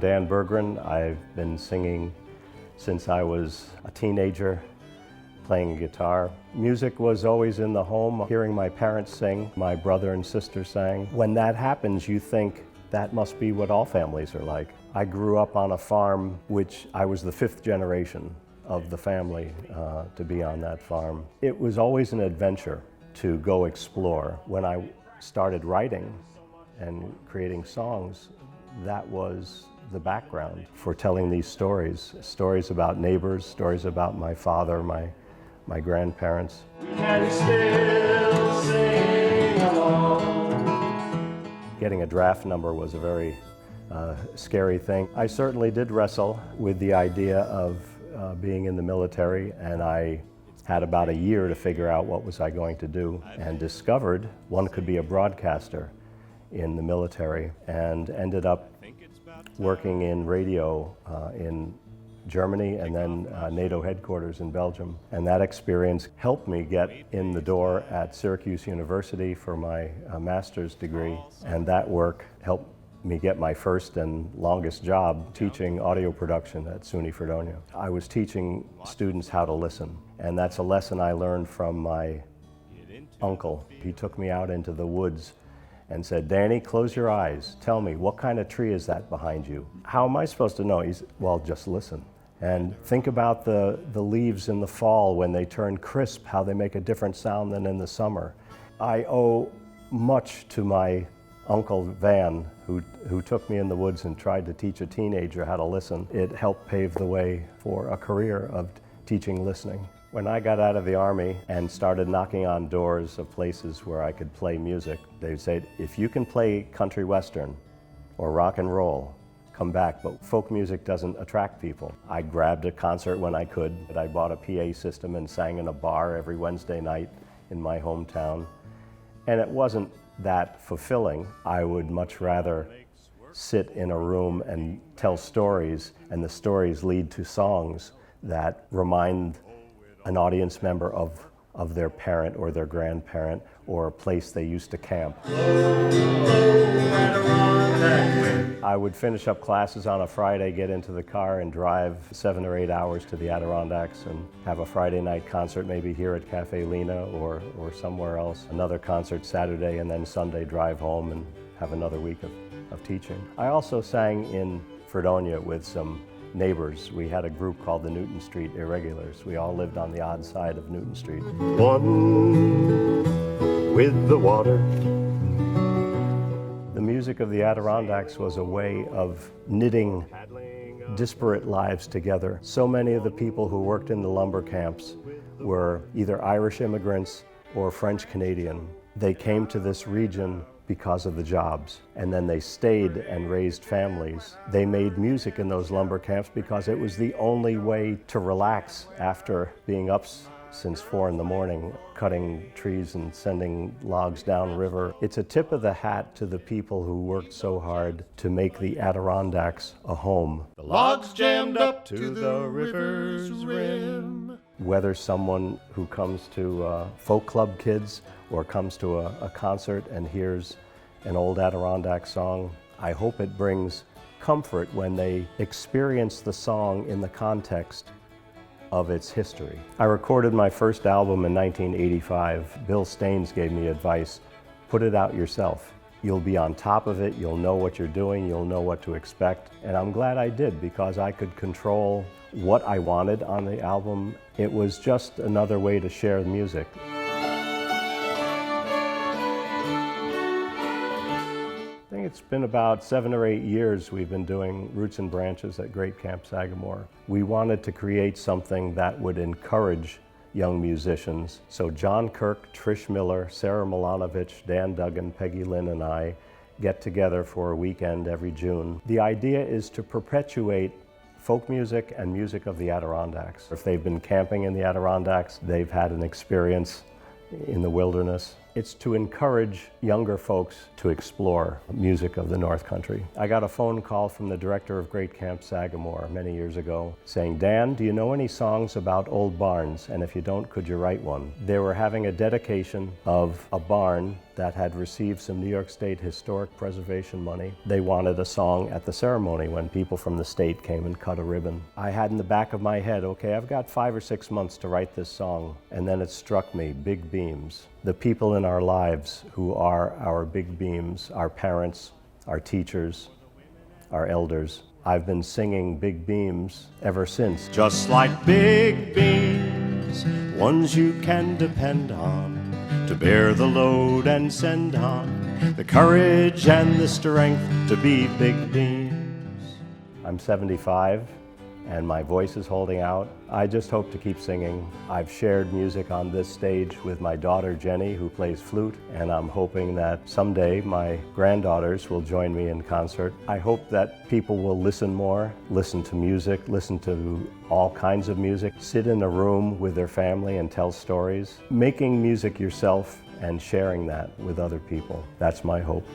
Dan Berggren. I've been singing since I was a teenager, playing guitar. Music was always in the home. Hearing my parents sing, my brother and sister sang. When that happens, you think that must be what all families are like. I grew up on a farm, which I was the fifth generation of the family to be on that farm. It was always an adventure to go explore. When I started writing and creating songs, that was the background for telling these stories. Stories about neighbors, stories about my father, my grandparents. We can still sing along. Getting a draft number was a very scary thing. I certainly did wrestle with the idea of being in the military, and I had about a year to figure out what was I going to do, and discovered one could be a broadcaster in the military, and ended up working in radio in Germany and then NATO headquarters in Belgium. And that experience helped me get in the door at Syracuse University for my master's degree, and that work helped me get my first and longest job teaching audio production at SUNY Fredonia. I was teaching students how to listen, and that's a lesson I learned from my uncle. He took me out into the woods and said, "Danny, close your eyes. Tell me, what kind of tree is that behind you?" "How am I supposed to know?" He said, "Well, just listen. And think about the leaves in the fall when they turn crisp, how they make a different sound than in the summer." I owe much to my Uncle Van, who took me in the woods and tried to teach a teenager how to listen. It helped pave the way for a career of teaching listening. When I got out of the Army and started knocking on doors of places where I could play music, they'd say, "If you can play country western or rock and roll, come back, but folk music doesn't attract people." I grabbed a concert when I could. I bought a PA system and sang in a bar every Wednesday night in my hometown. And it wasn't that fulfilling. I would much rather sit in a room and tell stories, and the stories lead to songs that remind an audience member of their parent or their grandparent or a place they used to camp. I would finish up classes on a Friday, get into the car and drive 7 or 8 hours to the Adirondacks and have a Friday night concert, maybe here at Cafe Lena or somewhere else. Another concert Saturday, and then Sunday drive home and have another week of teaching. I also sang in Fredonia with some neighbors. We had a group called the Newton Street Irregulars. We all lived on the odd side of Newton Street. One with the water. The music of the Adirondacks was a way of knitting disparate lives together. So many of the people who worked in the lumber camps were either Irish immigrants or French Canadian. They came to this region because of the jobs, and then they stayed and raised families. They made music in those lumber camps because it was the only way to relax after being up since 4 in the morning, cutting trees and sending logs downriver. It's a tip of the hat to the people who worked so hard to make the Adirondacks a home. The logs jammed up to the river's rim. Whether someone who comes to folk club kids or comes to a concert and hears an old Adirondack song, I hope it brings comfort when they experience the song in the context of its history. I recorded my first album in 1985. Bill Staines gave me advice: put it out yourself. You'll be on top of it, you'll know what you're doing, you'll know what to expect. And I'm glad I did, because I could control what I wanted on the album. It was just another way to share the music. I think it's been about 7 or 8 years we've been doing Roots and Branches at Great Camp Sagamore. We wanted to create something that would encourage young musicians. So John Kirk, Trish Miller, Sarah Milanovich, Dan Duggan, Peggy Lynn, and I get together for a weekend every June. The idea is to perpetuate folk music and music of the Adirondacks. If they've been camping in the Adirondacks, they've had an experience in the wilderness. It's to encourage younger folks to explore music of the North Country. I got a phone call from the director of Great Camp Sagamore many years ago saying, "Dan, do you know any songs about old barns? And if you don't, could you write one?" They were having a dedication of a barn that had received some New York State historic preservation money. They wanted a song at the ceremony when people from the state came and cut a ribbon. I had in the back of my head, okay, I've got 5 or 6 months to write this song. And then it struck me, big beams. The people in our lives who are our big beams, our parents, our teachers, our elders. I've been singing big beams ever since. Just like big beams, ones you can depend on to bear the load and send on the courage and the strength to be big beams. I'm 75 and my voice is holding out. I just hope to keep singing. I've shared music on this stage with my daughter Jenny, who plays flute, and I'm hoping that someday my granddaughters will join me in concert. I hope that people will listen more, listen to music, listen to all kinds of music, sit in a room with their family and tell stories. Making music yourself and sharing that with other people, that's my hope.